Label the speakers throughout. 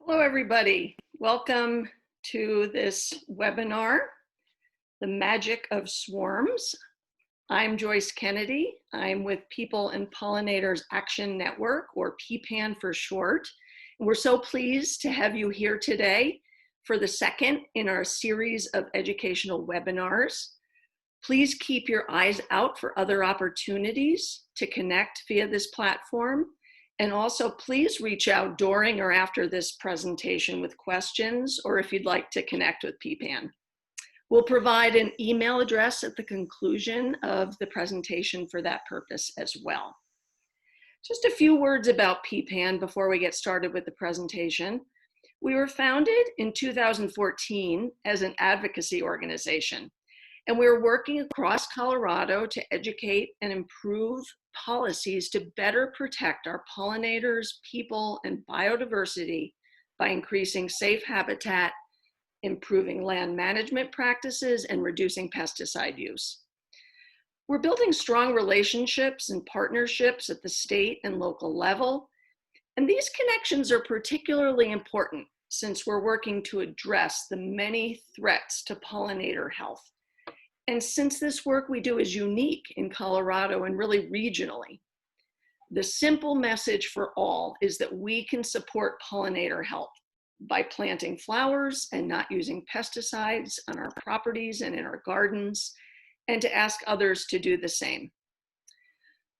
Speaker 1: Hello, everybody. Welcome to this webinar, The Magic of Swarms. I'm Joyce Kennedy. I'm with People and Pollinators Action Network, or PPAN for short. And we're so pleased to have you here today for the second in our series of educational webinars. Please keep your eyes out for other opportunities to connect via this platform. And also, please reach out during or after this presentation with questions, or if you'd like to connect with PPAN. We'll provide an email address at the conclusion of the presentation for that purpose as well. Just a few words about PPAN before we get started with the presentation. We were founded in 2014 as an advocacy organization, and we're working across Colorado to educate and improve policies to better protect our pollinators, people, and biodiversity by increasing safe habitat, improving land management practices, and reducing pesticide use. We're building strong relationships and partnerships at the state and local level, and these connections are particularly important since we're working to address the many threats to pollinator health. And since this work we do is unique in Colorado and really regionally, the simple message for all is that we can support pollinator health by planting flowers and not using pesticides on our properties and in our gardens, and to ask others to do the same.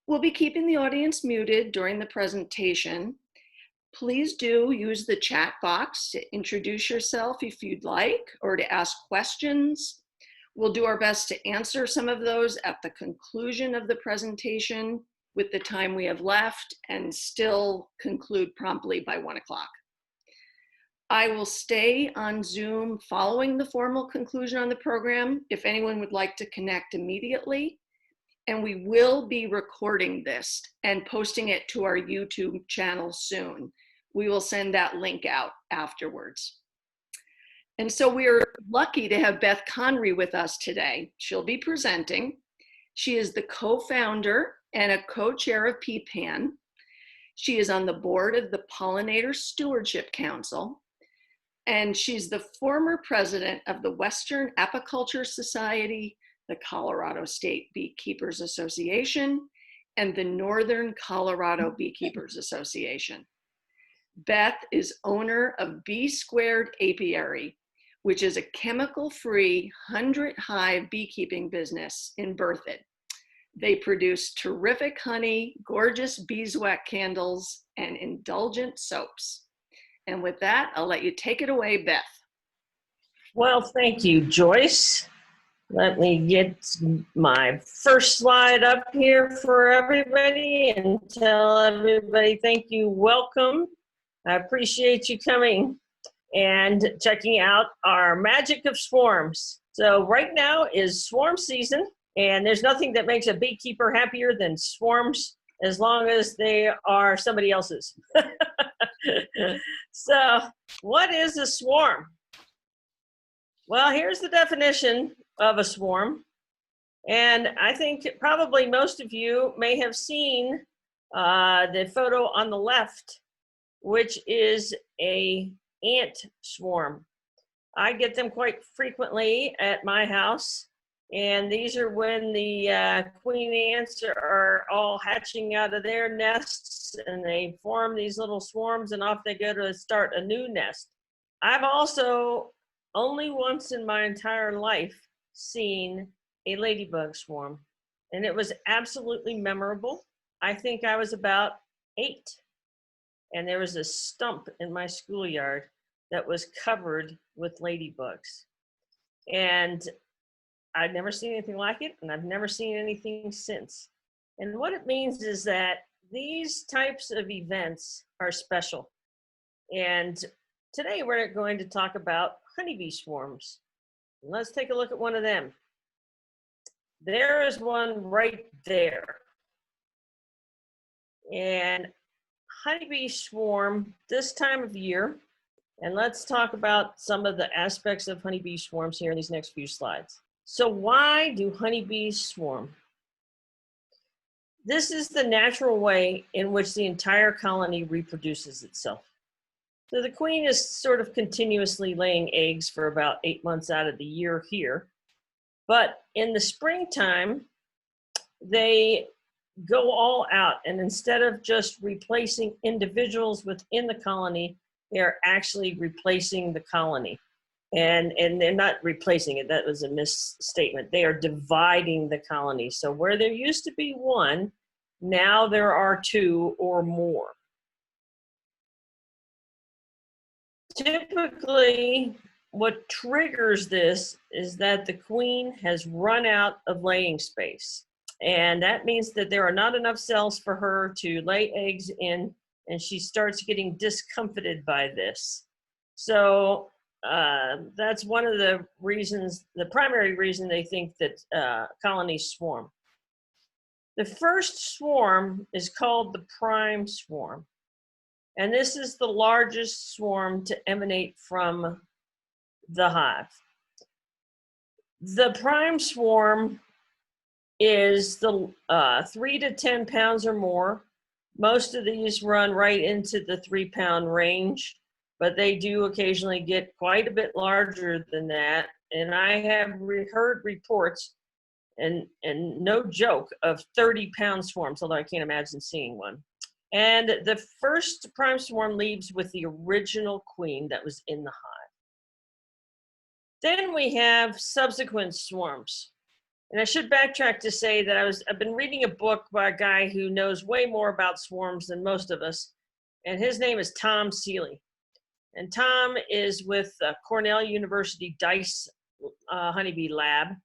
Speaker 1: We'll be keeping the audience muted during the presentation. Please do use the chat box to introduce yourself if you'd like, or to ask questions. We'll do our best to answer some of those at the conclusion of the presentation with the time we have left, and still conclude promptly by 1 o'clock. I will stay on Zoom following the formal conclusion on the program if anyone would like to connect immediately. And we will be recording this and posting it to our YouTube channel soon. We will send that link out afterwards. And so we're lucky to have Beth Conrey with us today. She'll be presenting. She is the co-founder and a co-chair of PPAN. She is on the board of the Pollinator Stewardship Council, and she's the former president of the Western Apiculture Society, the Colorado State Beekeepers Association, and the Northern Colorado Beekeepers Association. Beth is owner of Bee Squared Apiary, which is a chemical-free 100-hive beekeeping business in Berthoud. They produce terrific honey, gorgeous beeswax candles, and indulgent soaps. And with that, I'll let you take it away, Beth.
Speaker 2: Well, thank you, Joyce. Let me get my first slide up here for everybody and tell everybody thank you, welcome. I appreciate you coming and checking out our Magic of Swarms. So right now is swarm season, and there's nothing that makes a beekeeper happier than swarms, as long as they are somebody else's. So what is a swarm? Well, here's the definition of a swarm. And I think probably most of you may have seen the photo on the left, which is a ant swarm. I get them quite frequently at my house, and these are when the queen ants are all hatching out of their nests, and they form these little swarms, and off they go to start a new nest. I've also only once in my entire life seen a ladybug swarm, and it was absolutely memorable. I think I was about 8. And there was a stump in my schoolyard that was covered with ladybugs. And I'd never seen anything like it, and I've never seen anything since. And what it means is that these types of events are special. And today we're going to talk about honeybee swarms. Let's take a look at one of them. There is one right there. And honeybee swarm this time of year, and let's talk about some of the aspects of honeybee swarms here in these next few slides. So why do honeybees swarm? This is the natural way in which the entire colony reproduces itself. So the queen is sort of continuously laying eggs for about 8 months out of the year here. But in the springtime, they go all out, and instead of just replacing individuals within the colony, they're actually replacing the colony. And they're not replacing it, that was a misstatement. They are dividing the colony. So where there used to be one, now there are two or more. Typically, what triggers this is that the queen has run out of laying space. And that means that there are not enough cells for her to lay eggs in, and she starts getting discomfited by this. So that's one of the reasons, the primary reason they think that colonies swarm. The first swarm is called the prime swarm. And this is the largest swarm to emanate from the hive. The prime swarm is the 3 to 10 pounds or more. Most of these run right into the 3-pound range, but they do occasionally get quite a bit larger than that. And I have heard reports, and no joke, of 30-pound swarms, although I can't imagine seeing one. And the first prime swarm leaves with the original queen that was in the hive. Then we have subsequent swarms. And I should backtrack to say that I've been reading a book by a guy who knows way more about swarms than most of us, and his name is Tom Seeley. And Tom is with Cornell University Dice Honeybee Lab.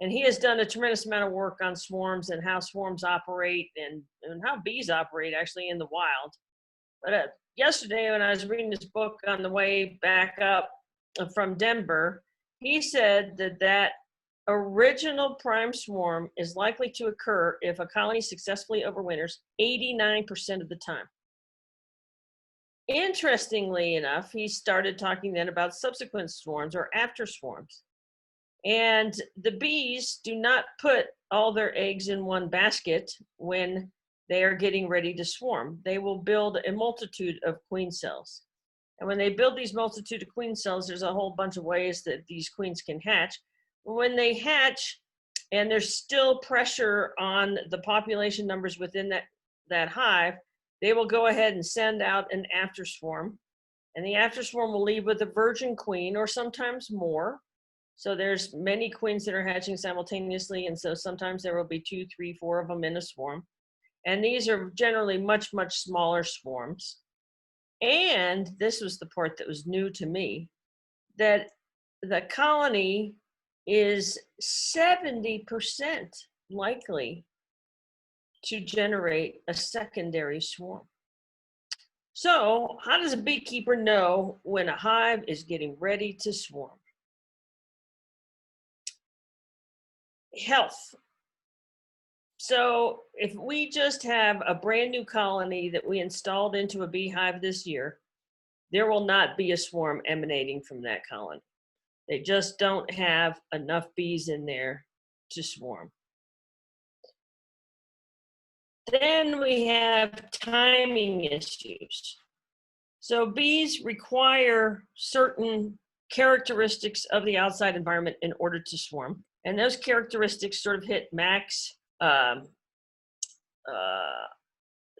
Speaker 2: And he has done a tremendous amount of work on swarms and how swarms operate and how bees operate actually in the wild. But yesterday when I was reading this book on the way back up from Denver, he said that original prime swarm is likely to occur if a colony successfully overwinters 89% of the time. Interestingly enough, he started talking then about subsequent swarms or after swarms. And the bees do not put all their eggs in one basket when they are getting ready to swarm. They will build a multitude of queen cells. And when they build these multitude of queen cells, there's a whole bunch of ways that these queens can hatch. When they hatch and there's still pressure on the population numbers within that hive, they will go ahead and send out an after swarm. And the after swarm will leave with a virgin queen or sometimes more. So there's many queens that are hatching simultaneously, and so sometimes there will be 2, 3, 4 of them in a swarm. And these are generally much, much smaller swarms. And this was the part that was new to me, that the colony is 70% likely to generate a secondary swarm. So how does a beekeeper know when a hive is getting ready to swarm? Health. So if we just have a brand new colony that we installed into a beehive this year, there will not be a swarm emanating from that colony. They just don't have enough bees in there to swarm. Then we have timing issues. So bees require certain characteristics of the outside environment in order to swarm. And those characteristics sort of hit max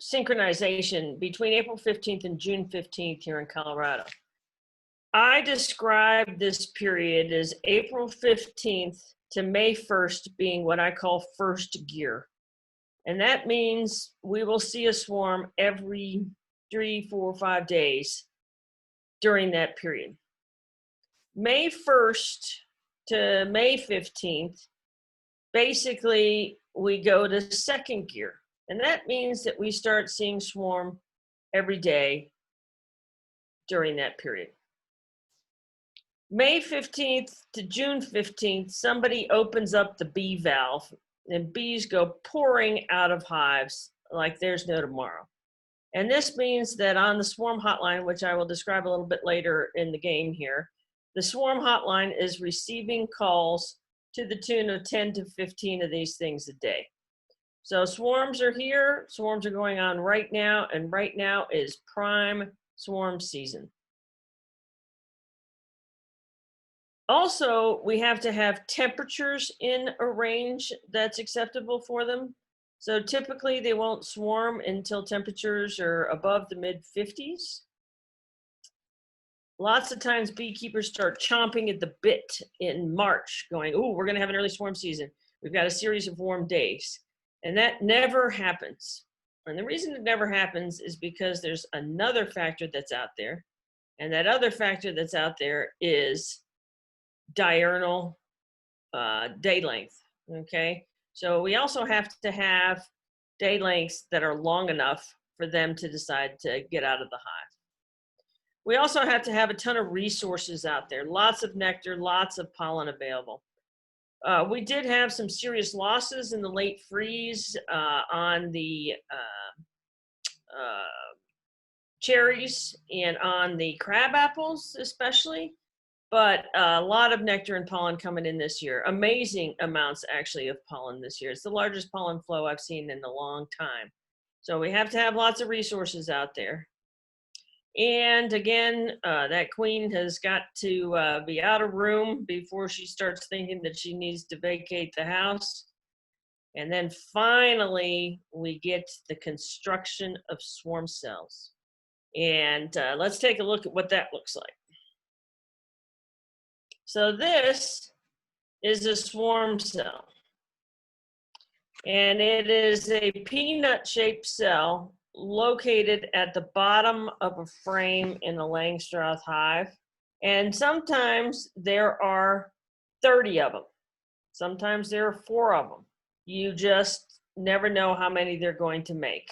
Speaker 2: synchronization between April 15th and June 15th here in Colorado. I describe this period as April 15th to May 1st being what I call first gear. And that means we will see a swarm every 3, 4, 5 days during that period. May 1st to May 15th, basically we go to second gear. And that means that we start seeing swarm every day during that period. May 15th to June 15th, somebody opens up the bee valve and bees go pouring out of hives like there's no tomorrow. And this means that on the swarm hotline, which I will describe a little bit later in the game here, the swarm hotline is receiving calls to the tune of 10 to 15 of these things a day. So swarms are here, swarms are going on right now, and right now is prime swarm season. Also, we have to have temperatures in a range that's acceptable for them. So typically they won't swarm until temperatures are above the mid 50s. Lots of times beekeepers start chomping at the bit in March going, oh, we're gonna have an early swarm season. We've got a series of warm days. And that never happens. And the reason it never happens is because there's another factor that's out there. And that other factor that's out there is diurnal day length, okay? So we also have to have day lengths that are long enough for them to decide to get out of the hive. We also have to have a ton of resources out there, lots of nectar, lots of pollen available. We did have some serious losses in the late freeze on the cherries and on the crab apples especially, but a lot of nectar and pollen coming in this year. Amazing amounts actually of pollen this year. It's the largest pollen flow I've seen in a long time. So we have to have lots of resources out there. And again, that queen has got to be out of room before she starts thinking that she needs to vacate the house. And then finally, we get the construction of swarm cells. And let's take a look at what that looks like. So this is a swarm cell. And it is a peanut-shaped cell located at the bottom of a frame in a Langstroth hive. And sometimes there are 30 of them. Sometimes there are 4 of them. You just never know how many they're going to make.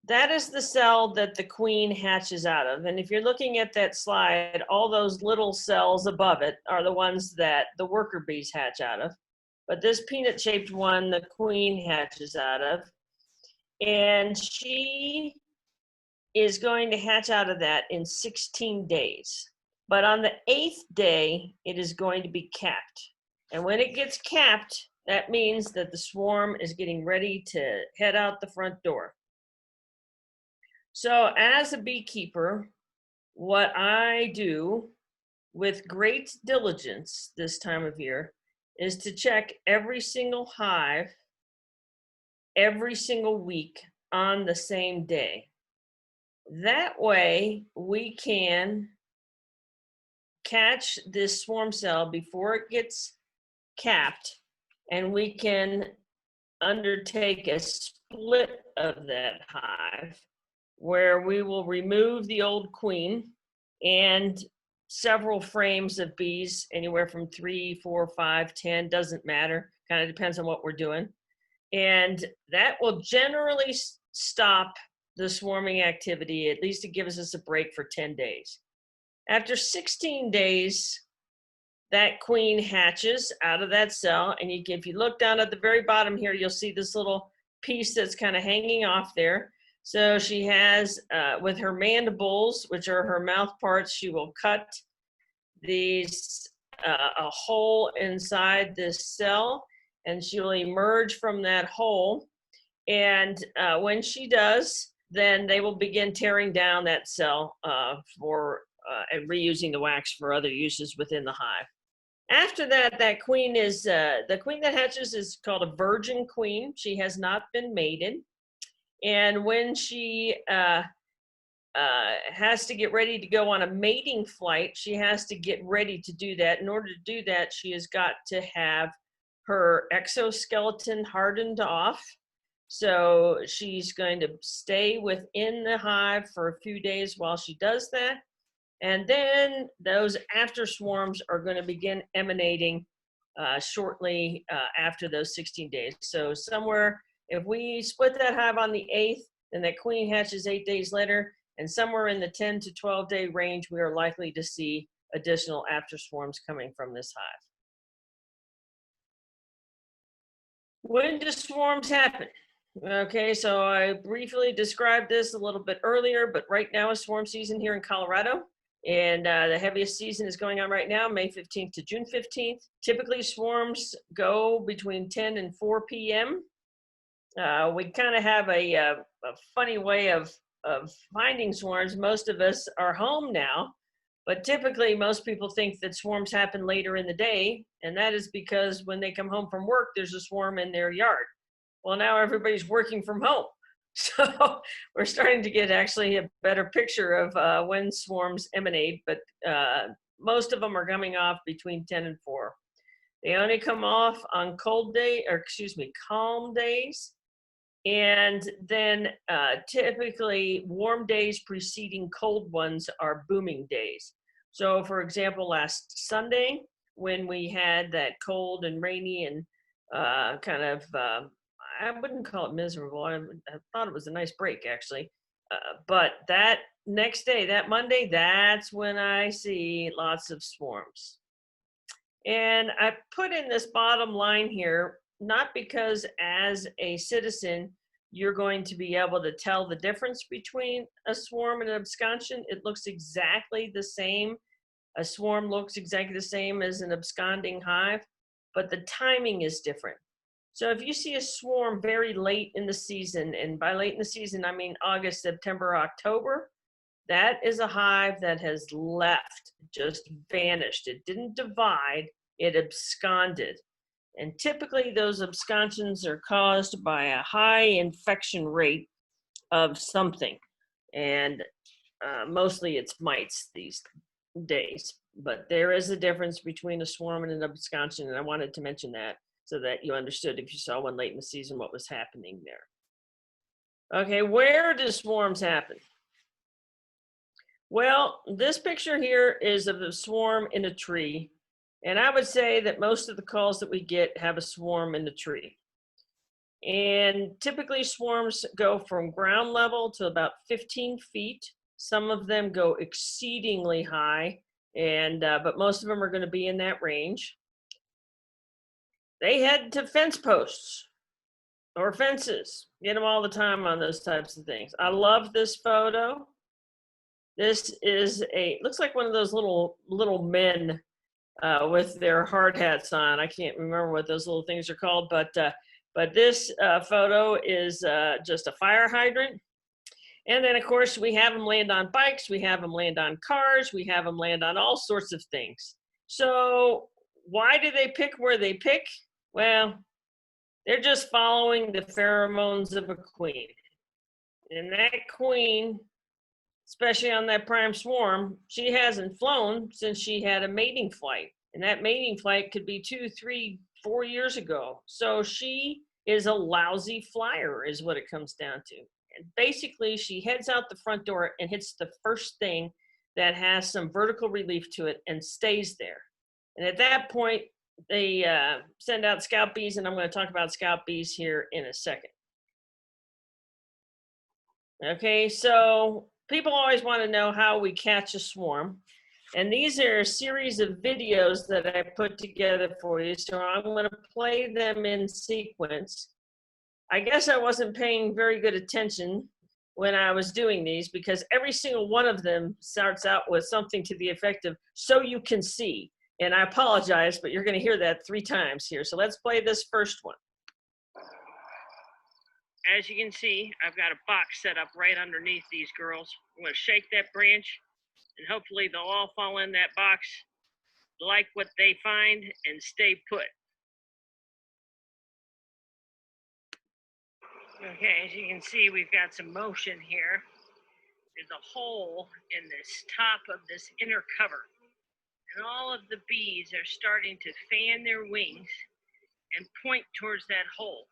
Speaker 2: That is the cell that the queen hatches out of. And if you're looking at that slide, all those little cells above it are the ones that the worker bees hatch out of. But this peanut-shaped one, the queen hatches out of. And she is going to hatch out of that in 16 days. But on the 8th day, it is going to be capped. And when it gets capped, that means that the swarm is getting ready to head out the front door. So as a beekeeper, what I do with great diligence this time of year is to check every single hive every single week on the same day. That way we can catch this swarm cell before it gets capped, and we can undertake a split of that hive where we will remove the old queen and several frames of bees, anywhere from 3, 4, 5, 10, doesn't matter, kind of depends on what we're doing. And that will generally stop the swarming activity, at least it gives us a break for 10 days. After 16 days, that queen hatches out of that cell. And if you look down at the very bottom here, you'll see this little piece that's kind of hanging off there. So she has, with her mandibles, which are her mouth parts, she will cut these, a hole inside this cell, and she will emerge from that hole. And when she does, then they will begin tearing down that cell and reusing the wax for other uses within the hive. After that, that queen is, the queen that hatches is called a virgin queen. She has not been mated. And when she has to get ready to go on a mating flight, she has to get ready to do that. In order to do that, she has got to have her exoskeleton hardened off. So she's going to stay within the hive for a few days while she does that. And then those after swarms are going to begin emanating shortly after those 16 days. So somewhere, if we split that hive on the 8th, then that queen hatches 8 days later, and somewhere in the 10 to 12 day range, we are likely to see additional after swarms coming from this hive. When do swarms happen? Okay, so I briefly described this a little bit earlier, but right now is swarm season here in Colorado. And the heaviest season is going on right now, May 15th to June 15th. Typically swarms go between 10 and 4 p.m. We kind of have a funny way of finding swarms. Most of us are home now, But typically, most people think that swarms happen later in the day, and that is because when they come home from work, there's a swarm in their yard. Well, now everybody's working from home. So we're starting to get actually a better picture of when swarms emanate, but most of them are coming off between 10 and 4. They only come off on calm days. And then typically warm days preceding cold ones are booming days. So for example, last Sunday, when we had that cold and rainy and I wouldn't call it miserable. I thought it was a nice break actually. But that next day, that Monday, that's when I see lots of swarms. And I put in this bottom line here, not because as a citizen, you're going to be able to tell the difference between a swarm and an absconsion. It looks exactly the same. A swarm looks exactly the same as an absconding hive, but the timing is different. So if you see a swarm very late in the season, and by late in the season, I mean August, September, October, that is a hive that has left, just vanished. It didn't divide, it absconded. And typically those absconsions are caused by a high infection rate of something. And mostly it's mites these days. But there is a difference between a swarm and an absconsion, and I wanted to mention that so that you understood if you saw one late in the season what was happening there. Okay, where do swarms happen? Well, this picture here is of a swarm in a tree. And I would say that most of the calls that we get have a swarm in the tree. And typically swarms go from ground level to about 15 feet. Some of them go exceedingly high, but most of them are going to be in that range. They head to fence posts or fences. Get them all the time on those types of things. I love this photo. This is looks like one of those little men with their hard hats on. I can't remember what those little things are called, but this photo is just a fire hydrant. And then of course we have them land on bikes, we have them land on cars, we have them land on all sorts of things. So why do they pick where they pick? Well, they're just following the pheromones of a queen. And that queen, especially on that prime swarm, she hasn't flown since she had a mating flight. And that mating flight could be 2, 3, 4 years ago. So she is a lousy flyer is what it comes down to. And basically she heads out the front door and hits the first thing that has some vertical relief to it and stays there. And at that point, they send out scout bees, and I'm going to talk about scout bees here in a second. Okay, so people always want to know how we catch a swarm. And these are a series of videos that I put together for you. So I'm going to play them in sequence. I guess I wasn't paying very good attention when I was doing these because every single one of them starts out with something to the effect of, so you can see. And I apologize, but you're going to hear that 3 times here. So let's play this first one. As you can see, I've got a box set up right underneath these girls. I'm going to shake that branch, and hopefully they'll all fall in that box, like what they find, and stay put. Okay, as you can see, we've got some motion here. There's a hole in this top of this inner cover. And all of the bees are starting to fan their wings and point towards that hole.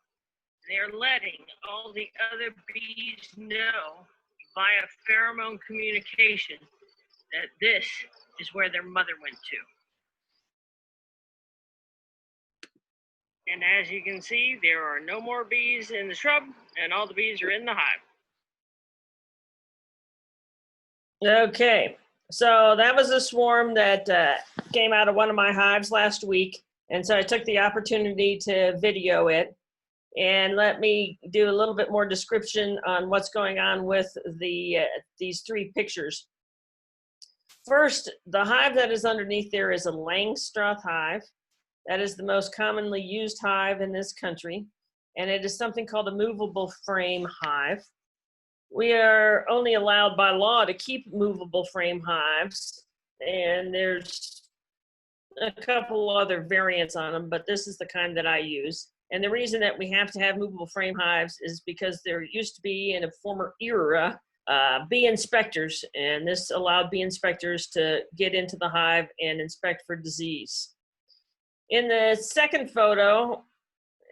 Speaker 2: They're letting all the other bees know via pheromone communication that this is where their mother went to. And as you can see, there are no more bees in the shrub, and all the bees are in the hive. Okay, so that was a swarm that came out of one of my hives last week. And so I took the opportunity to video it. And let me do a little bit more description on what's going on with these 3 pictures. First, the hive that is underneath there is a Langstroth hive. That is the most commonly used hive in this country. And it is something called a movable frame hive. We are only allowed by law to keep movable frame hives and there's a couple other variants on them, but this is the kind that I use. And the reason that we have to have movable frame hives is because there used to be, in a former era, bee inspectors, and this allowed bee inspectors to get into the hive and inspect for disease. In the second photo,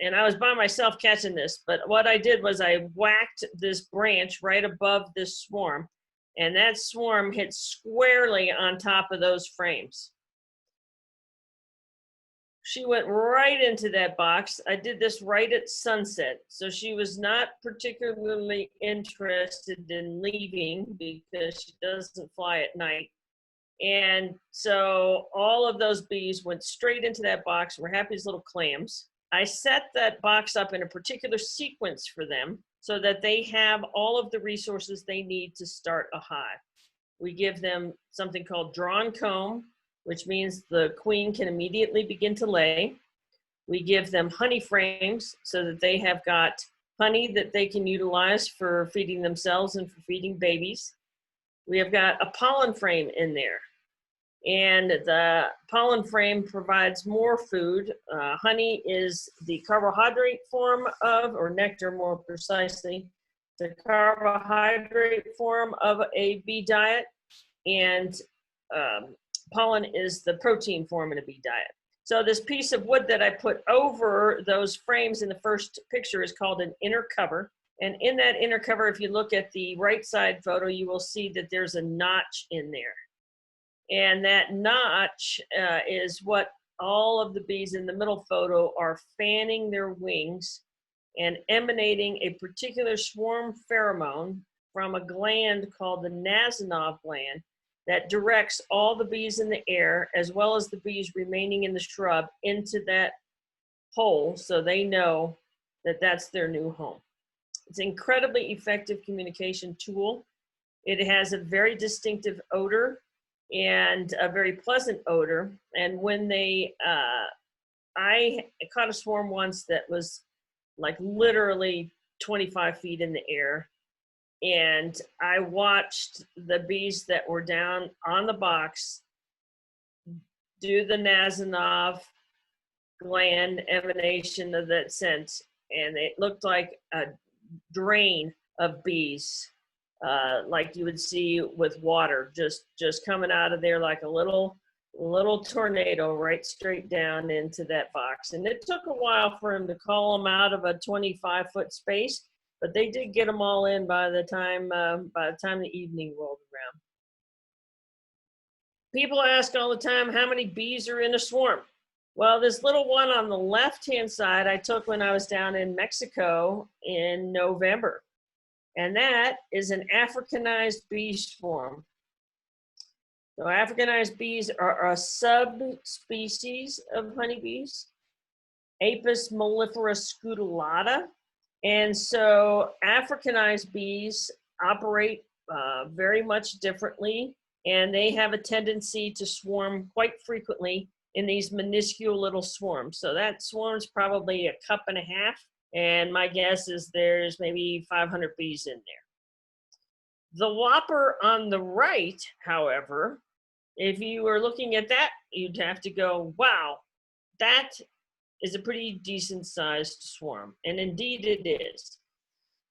Speaker 2: and I was by myself catching this, but what I did was I whacked this branch right above this swarm, and that swarm hit squarely on top of those frames. She went right into that box. I did this right at sunset, so she was not particularly interested in leaving because she doesn't fly at night. And so all of those bees went straight into that box. We're happy as little clams. I set that box up in a particular sequence for them so that they have all of the resources they need to start a hive. We give them something called drawn comb, which means the queen can immediately begin to lay. We give them honey frames so that they have got honey that they can utilize for feeding themselves and for feeding babies. We have got a pollen frame in there. And the pollen frame provides more food. Honey is the carbohydrate form of, or nectar more precisely, the carbohydrate form of a bee diet. And pollen is the protein form in a bee diet. So this piece of wood that I put over those frames in the first picture is called an inner cover. And in that inner cover, if you look at the right side photo, you will see that there's a notch in there. And that notch is what all of the bees in the middle photo are fanning their wings and emanating a particular swarm pheromone from a gland called the Nasonov gland that directs all the bees in the air, as well as the bees remaining in the shrub, into that hole so they know that that's their new home. It's an incredibly effective communication tool. It has a very distinctive odor and a very pleasant odor. And when they, I caught a swarm once that was like literally 25 feet in the air. And I watched the bees that were down on the box do the Nasonov gland emanation of that scent. And it looked like a drain of bees, like you would see with water, just coming out of there like a little tornado right straight down into that box. And it took a while for him to call them out of a 25-foot space, but they did get them all in by the time the evening rolled around. People ask all the time, how many bees are in a swarm? Well, this little one on the left-hand side I took when I was down in Mexico in November. And that is an Africanized bee swarm. So Africanized bees are a subspecies of honeybees, Apis mellifera scutellata. And so Africanized bees operate very much differently, and they have a tendency to swarm quite frequently in these minuscule little swarms. So that swarm's probably a cup and a half, and my guess is there's maybe 500 bees in there. The whopper on the right, however, if you were looking at that, you'd have to go, wow, that is a pretty decent sized swarm. And indeed it is.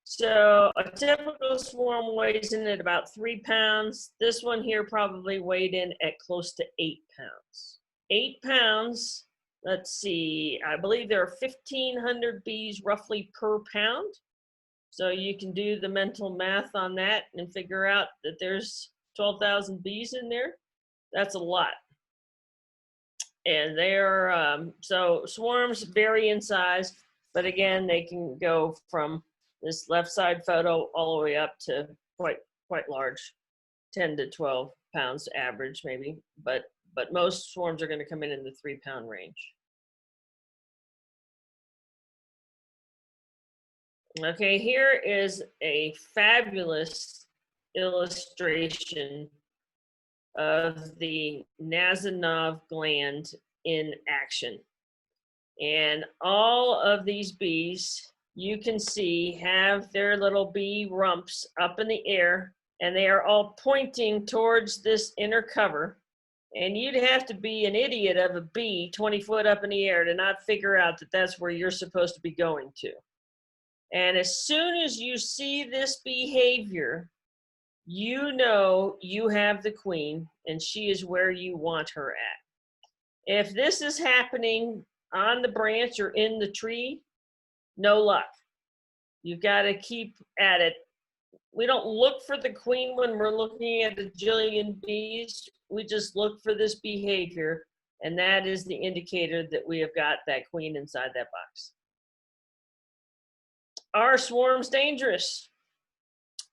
Speaker 2: So a typical swarm weighs in at about 3 pounds. This one here probably weighed in at close to 8 pounds. 8 pounds, let's see, I believe there are 1,500 bees roughly per pound. So you can do the mental math on that and figure out that there's 12,000 bees in there. That's a lot. And they're, so swarms vary in size, but again, they can go from this left side photo all the way up to quite large, 10 to 12 pounds average maybe, but most swarms are going to come in the 3 pound range. Okay, here is a fabulous illustration of the Nasonov gland in action. And all of these bees, you can see, have their little bee rumps up in the air, and they are all pointing towards this inner cover. And you'd have to be an idiot of a bee 20 foot up in the air to not figure out that that's where you're supposed to be going to. And as soon as you see this behavior, you know you have the queen and she is where you want her at. If this is happening on the branch or in the tree, no luck. You've got to keep at it. We don't look for the queen when we're looking at a jillion bees. We just look for this behavior, and that is the indicator that we have got that queen inside that box. Are swarms dangerous?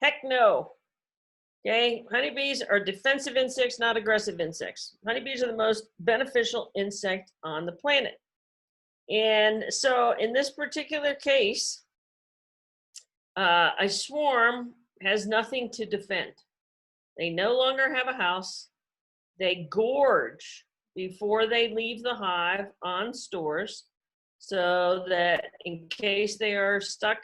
Speaker 2: Heck no. Okay, honeybees are defensive insects, not aggressive insects. Honeybees are the most beneficial insect on the planet. And so in this particular case, a swarm has nothing to defend. They no longer have a house. They gorge before they leave the hive on stores so that in case they are stuck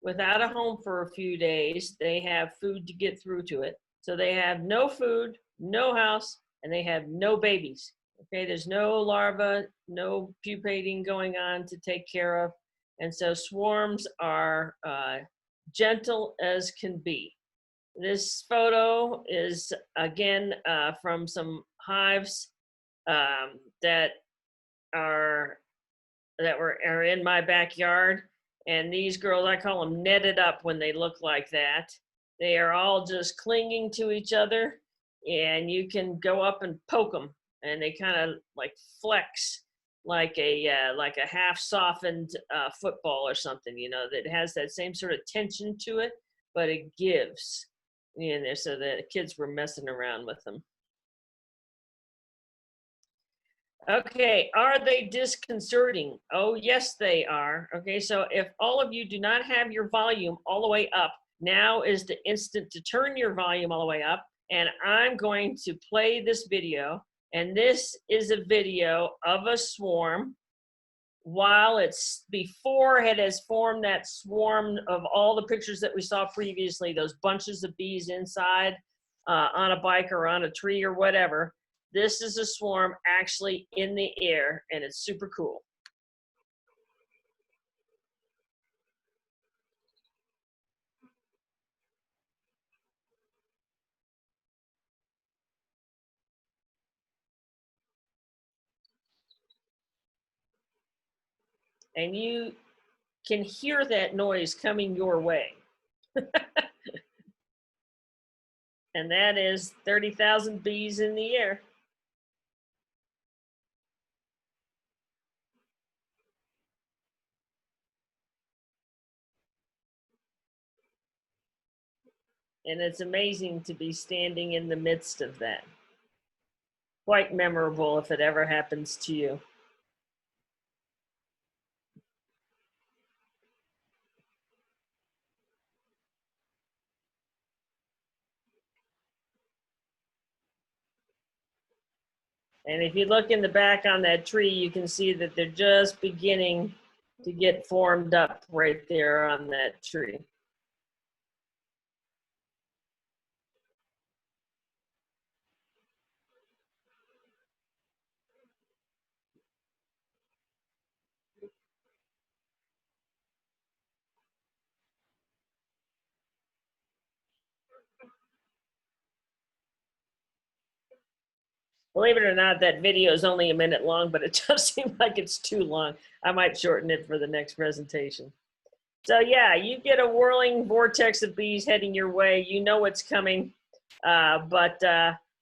Speaker 2: without a home for a few days, they have food to get through to it. So they have no food, no house, and they have no babies. Okay, there's no larvae, no pupating going on to take care of. And so swarms are gentle as can be. This photo is again from some hives that are in my backyard, and these girls, I call them netted up when they look like that. They are all just clinging to each other, and you can go up and poke them, and they kind of like flex like a half softened football or something, you know, that has that same sort of tension to it, but it gives. And so the kids were messing around with them. Okay, are they disconcerting? Oh, yes, they are. Okay, so if all of you do not have your volume all the way up, now is the instant to turn your volume all the way up, and I'm going to play this video. And this is a video of a swarm while it's before it has formed that swarm of all the pictures that we saw previously, those bunches of bees inside on a bike or on a tree or whatever. This is a swarm actually in the air, and it's super cool. And you can hear that noise coming your way. And that is 30,000 bees in the air. And it's amazing to be standing in the midst of that. Quite memorable if it ever happens to you. And if you look in the back on that tree, you can see that they're just beginning to get formed up right there on that tree. Believe it or not, that video is only a minute long, but it does seem like it's too long. I might shorten it for the next presentation. So yeah, you get a whirling vortex of bees heading your way. You know what's coming, but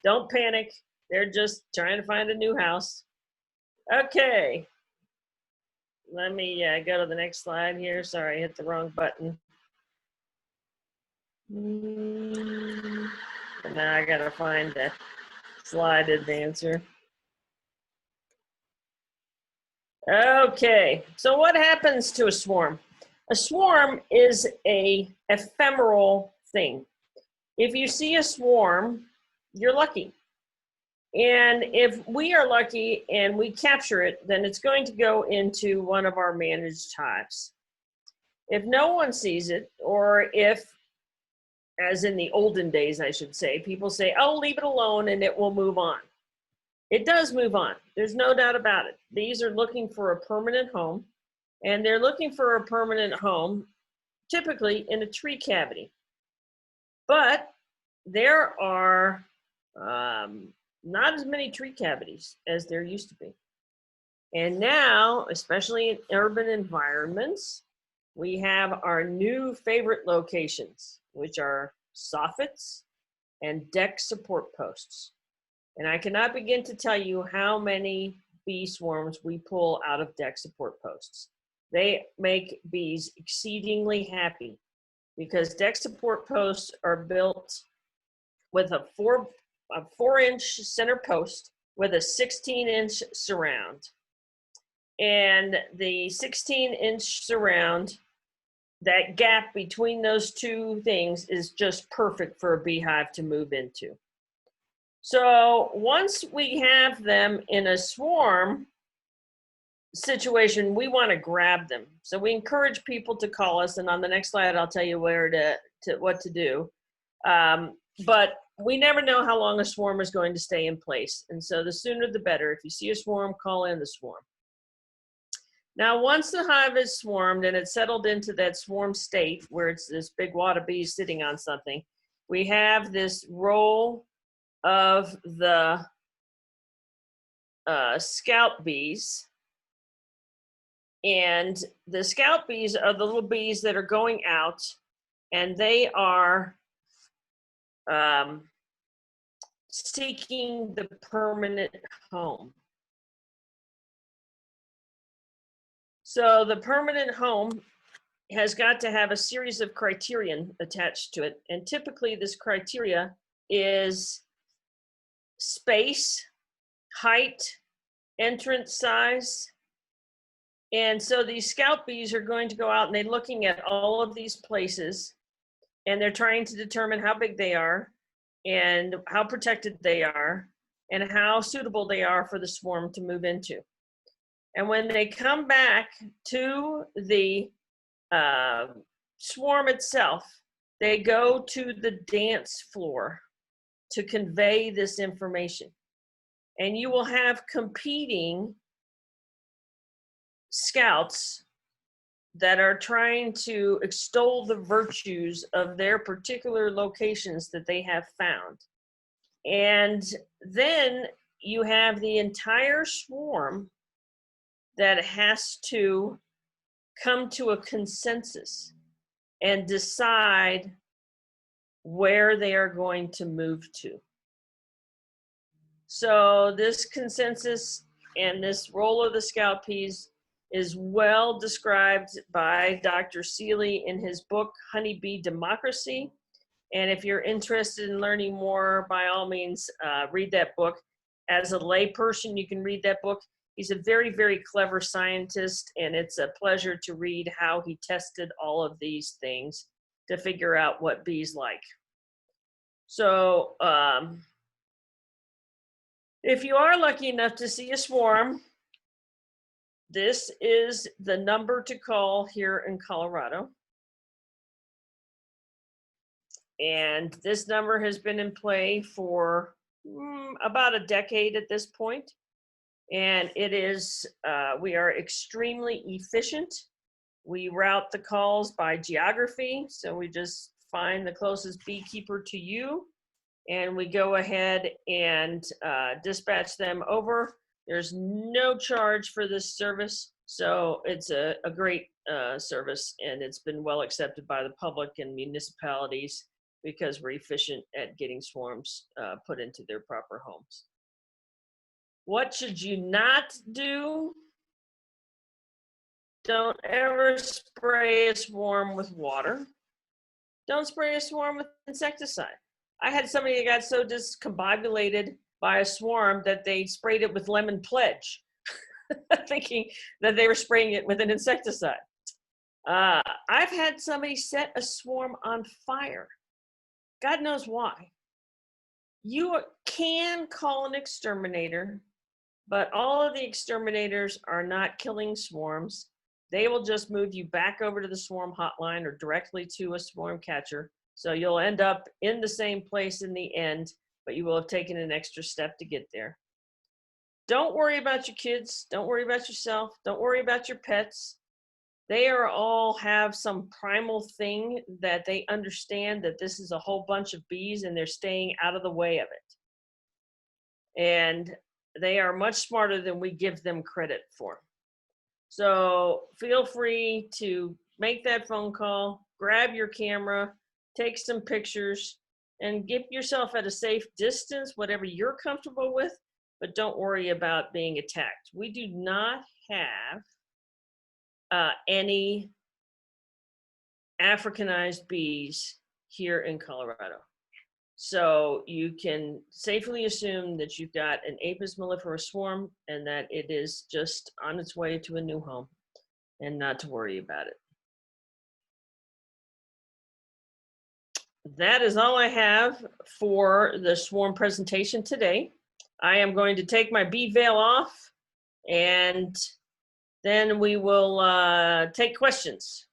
Speaker 2: don't panic. They're just trying to find a new house. Okay, let me go to the next slide here. Sorry, I hit the wrong button. And now I gotta find the slide advancer. Okay, so what happens to a swarm? A swarm is an ephemeral thing. If you see a swarm, you're lucky. And if we are lucky and we capture it, then it's going to go into one of our managed hives. If no one sees it, or if, as in the olden days, I should say, people say, oh, leave it alone and it will move on. It does move on. There's no doubt about it. These are looking for a permanent home, and they're looking for a permanent home typically in a tree cavity. But there are not as many tree cavities as there used to be. And now, especially in urban environments, we have our new favorite locations, which are soffits and deck support posts. And I cannot begin to tell you how many bee swarms we pull out of deck support posts. They make bees exceedingly happy because deck support posts are built with a 4-inch center post with a 16-inch surround. And the 16-inch surround, that gap between those two things is just perfect for a beehive to move into. So once we have them in a swarm situation, we want to grab them. So we encourage people to call us, and on the next slide, I'll tell you what to do. But we never know how long a swarm is going to stay in place. And so the sooner the better. If you see a swarm, call in the swarm. Now, once the hive is swarmed and it's settled into that swarm state where it's this big wad of bees sitting on something, we have this roll of the scout bees. And the scout bees are the little bees that are going out, and they are seeking the permanent home. So the permanent home has got to have a series of criterion attached to it. And typically this criteria is space, height, entrance size. And so these scout bees are going to go out and they're looking at all of these places, and they're trying to determine how big they are and how protected they are and how suitable they are for the swarm to move into. And when they come back to the swarm itself, they go to the dance floor to convey this information. And you will have competing scouts that are trying to extol the virtues of their particular locations that they have found. And then you have the entire swarm that has to come to a consensus and decide where they are going to move to. So this consensus and this role of the scout bees is well described by Dr. Seeley in his book, Honeybee Democracy. And if you're interested in learning more, by all means, read that book. As a layperson, you can read that book. He's a very, very clever scientist, and it's a pleasure to read how he tested all of these things to figure out what bees like. So if you are lucky enough to see a swarm, this is the number to call here in Colorado. And this number has been in play for about a decade at this point. And it is, we are extremely efficient. We route the calls by geography. So we just find the closest beekeeper to you, and we go ahead and dispatch them over. There's no charge for this service. So it's a great service, and it's been well accepted by the public and municipalities because we're efficient at getting swarms put into their proper homes. What should you not do? Don't ever spray a swarm with water. Don't spray a swarm with insecticide. I had somebody that got so discombobulated by a swarm that they sprayed it with lemon pledge, thinking that they were spraying it with an insecticide. I've had somebody set a swarm on fire. God knows why. You can call an exterminator, but all of the exterminators are not killing swarms. They will just move you back over to the swarm hotline or directly to a swarm catcher. So you'll end up in the same place in the end, but you will have taken an extra step to get there. Don't worry about your kids. Don't worry about yourself. Don't worry about your pets. They are all have some primal thing that they understand that this is a whole bunch of bees and they're staying out of the way of it. And they are much smarter than we give them credit for. So feel free to make that phone call, grab your camera, take some pictures, and get yourself at a safe distance, whatever you're comfortable with, but don't worry about being attacked. We do not have any Africanized bees here in Colorado. So you can safely assume that you've got an Apis mellifera swarm and that it is just on its way to a new home and not to worry about it. That is all I have for the swarm presentation today. I am going to take my bee veil off and then we will take questions.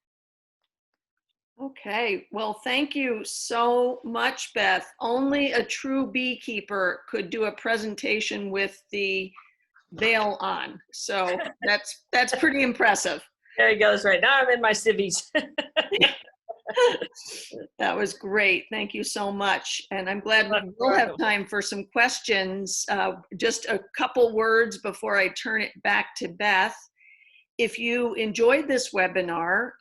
Speaker 1: Okay, well, thank you so much, Beth. Only a true beekeeper could do a presentation with the veil on. So that's pretty impressive.
Speaker 2: There he goes, right. Now I'm in my civvies.
Speaker 1: That was great. Thank you so much. And I'm glad we will have time for some questions. Just a couple words before I turn it back to Beth. If you enjoyed this webinar,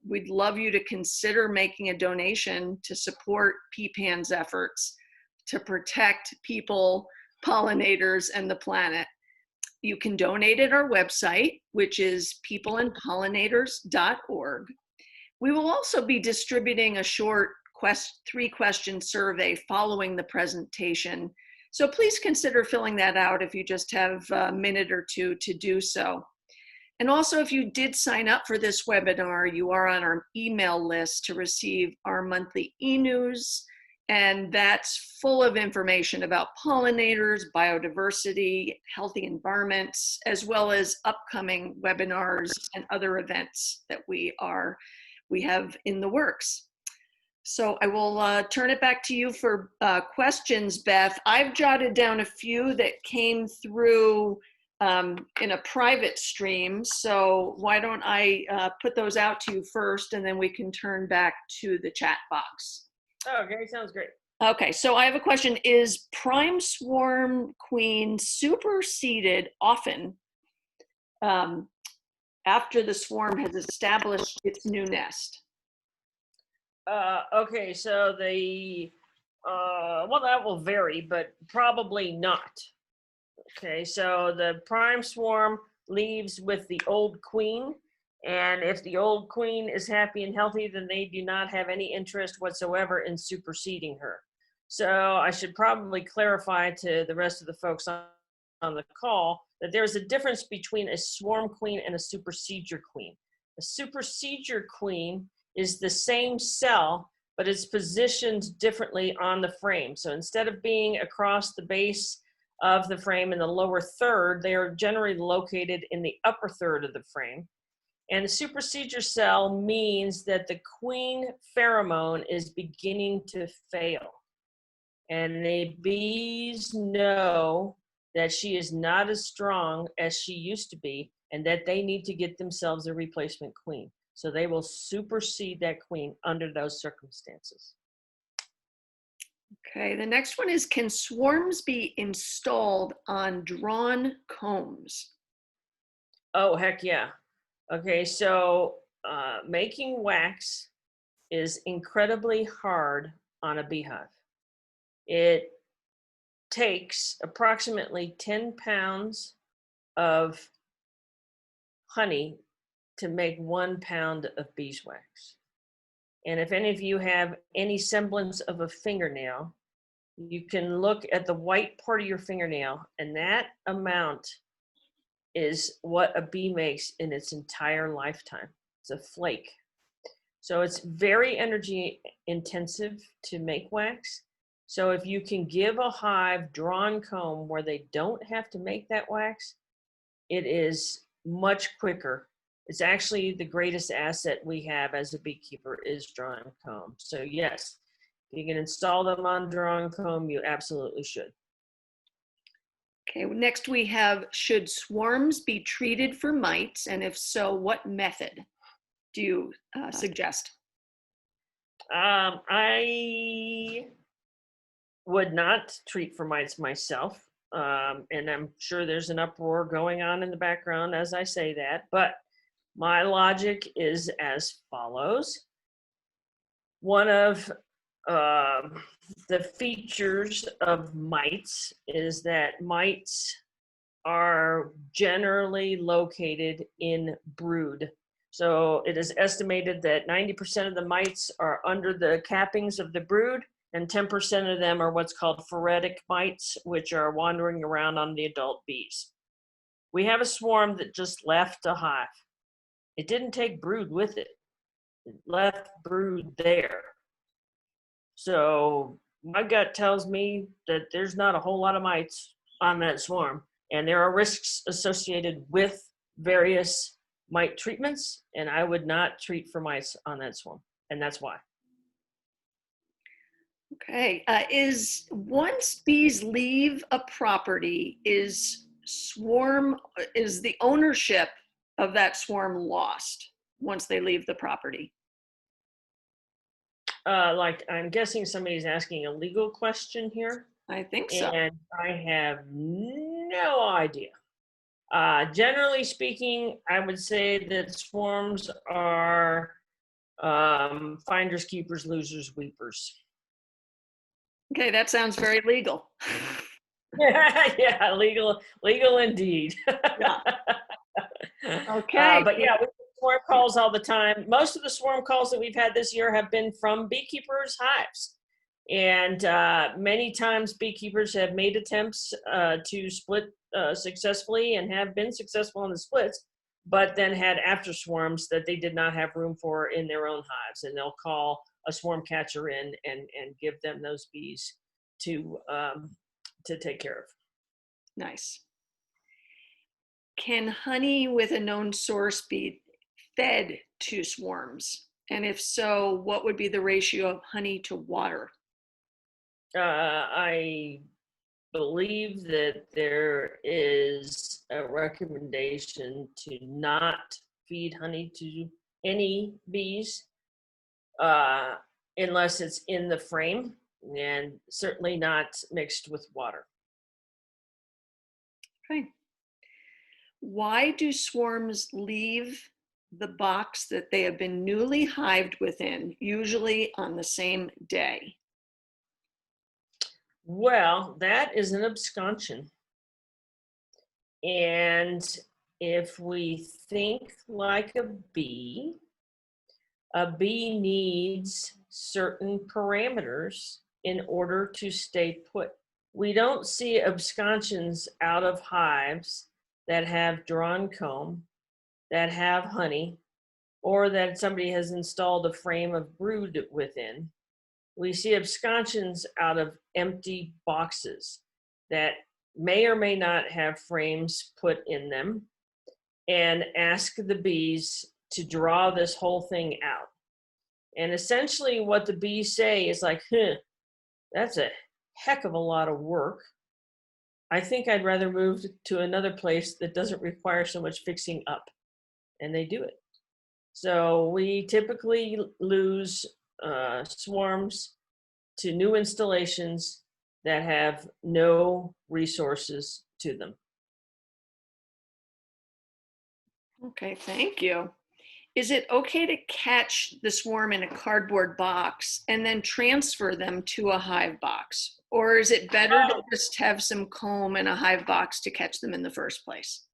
Speaker 1: we'd love you to consider making a donation to support PPAN's efforts to protect people, pollinators, and the planet. You can donate at our website, which is peopleandpollinators.org. We will also be distributing a short 3-question survey following the presentation. So please consider filling that out if you just have a minute or two to do so. And also, if you did sign up for this webinar, you are on our email list to receive our monthly e-news, and that's full of information about pollinators, biodiversity, healthy environments, as well as upcoming webinars and other events that we have in the works. So I will turn it back to you for questions, Beth. I've jotted down a few that came through in a private stream. So why don't I put those out to you first, and then we can turn back to the chat box.
Speaker 2: Oh, okay, sounds great.
Speaker 1: Okay, so I have a question. Is prime swarm queen superseded often after the swarm has established its new nest?
Speaker 2: Okay, so well, that will vary, but probably not. Okay, so the prime swarm leaves with the old queen, and if the old queen is happy and healthy, then they do not have any interest whatsoever in superseding her. So I should probably clarify to the rest of the folks on the call that there's a difference between a swarm queen and a supersedure queen. A supersedure queen is the same cell, but it's positioned differently on the frame. So instead of being across the base of the frame in the lower third, they are generally located in the upper third of the frame. And the supersedure cell means that the queen pheromone is beginning to fail. And the bees know that she is not as strong as she used to be, and that they need to get themselves a replacement queen. So they will supersede that queen under those circumstances.
Speaker 1: Okay, the next one is, can swarms be installed on drawn combs?
Speaker 2: Oh, heck yeah. Okay, so making wax is incredibly hard on a beehive. It takes approximately 10 pounds of honey to make 1 pound of beeswax. And if any of you have any semblance of a fingernail, you can look at the white part of your fingernail, and that amount is what a bee makes in its entire lifetime. It's a flake. So it's very energy intensive to make wax. So if you can give a hive drawn comb where they don't have to make that wax, it is much quicker. It's actually the greatest asset we have as a beekeeper is drawn comb. So yes, if you can install them on drawn comb, you absolutely should.
Speaker 1: Okay, next we have, should swarms be treated for mites? And if so, what method do you suggest?
Speaker 2: I would not treat for mites myself. And I'm sure there's an uproar going on in the background as I say that, but my logic is as follows. One of the features of mites is that mites are generally located in brood. So it is estimated that 90% of the mites are under the cappings of the brood, and 10% of them are what's called phoretic mites, which are wandering around on the adult bees. We have a swarm that just left a hive. It didn't take brood with it. It left brood there. So my gut tells me that there's not a whole lot of mites on that swarm, and there are risks associated with various mite treatments, and I would not treat for mites on that swarm, and that's why.
Speaker 1: Okay, is once bees leave a property, is the ownership of that swarm lost once they leave the property?
Speaker 2: Like, I'm guessing somebody's asking a legal question here,
Speaker 1: I think so.
Speaker 2: and I have no idea. Generally speaking, I would say that swarms are finders, keepers, losers, weepers.
Speaker 1: Okay, that sounds very legal.
Speaker 2: Yeah, legal indeed.
Speaker 1: Yeah. Okay.
Speaker 2: But yeah, we get swarm calls all the time. Most of the swarm calls that we've had this year have been from beekeepers' hives. And many times beekeepers have made attempts to split successfully and have been successful in the splits, but then had after swarms that they did not have room for in their own hives. And they'll call a swarm catcher in and give them those bees to take care of.
Speaker 1: Nice. Can honey with a known source be fed to swarms? And if so, what would be the ratio of honey to water?
Speaker 2: I believe that there is a recommendation to not feed honey to any bees unless it's in the frame, and certainly not mixed with water.
Speaker 1: Okay. Why do swarms leave the box that they have been newly hived within, usually on the same day?
Speaker 2: Well, that is an absconsion. And if we think like a bee needs certain parameters in order to stay put. We don't see absconsions out of hives that have drawn comb, that have honey, or that somebody has installed a frame of brood within. We see absconsions out of empty boxes that may or may not have frames put in them, and ask the bees to draw this whole thing out. And essentially what the bees say is like, that's a heck of a lot of work. I think I'd rather move to another place that doesn't require so much fixing up. And they do it. So we typically lose swarms to new installations that have no resources to them.
Speaker 1: Okay, thank you. Is it okay to catch the swarm in a cardboard box and then transfer them to a hive box? Or is it better to just have some comb in a hive box to catch them in the first place?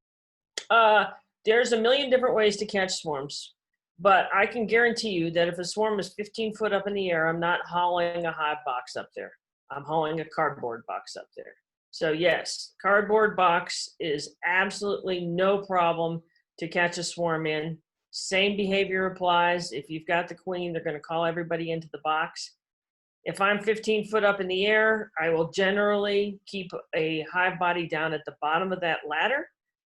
Speaker 2: There's a million different ways to catch swarms, but I can guarantee you that if a swarm is 15 foot up in the air, I'm not hauling a hive box up there. I'm hauling a cardboard box up there. So yes, cardboard box is absolutely no problem to catch a swarm in. Same behavior applies. If you've got the queen, they're going to call everybody into the box. If I'm 15 foot up in the air, I will generally keep a hive body down at the bottom of that ladder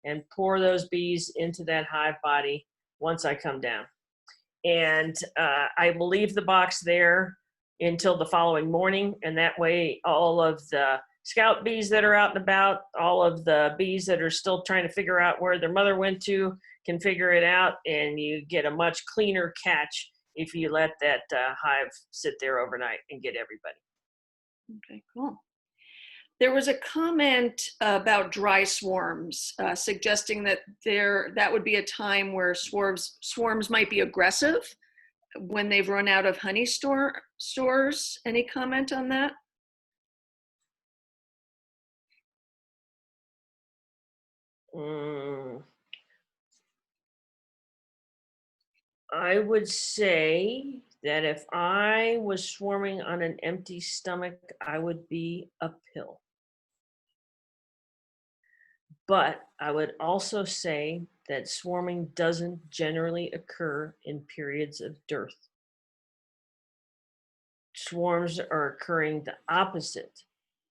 Speaker 2: and pour those bees into that hive body once I come down. And I will leave the box there until the following morning, and that way all of the scout bees that are out and about, all of the bees that are still trying to figure out where their mother went to can figure it out, and you get a much cleaner catch if you let that hive sit there overnight and get everybody.
Speaker 1: Okay, cool. There was a comment about dry swarms, suggesting that that would be a time where swarms might be aggressive when they've run out of honey stores. Any comment on that?
Speaker 2: I would say that if I was swarming on an empty stomach, I would be a pill. But I would also say that swarming doesn't generally occur in periods of dearth. Swarms are occurring the opposite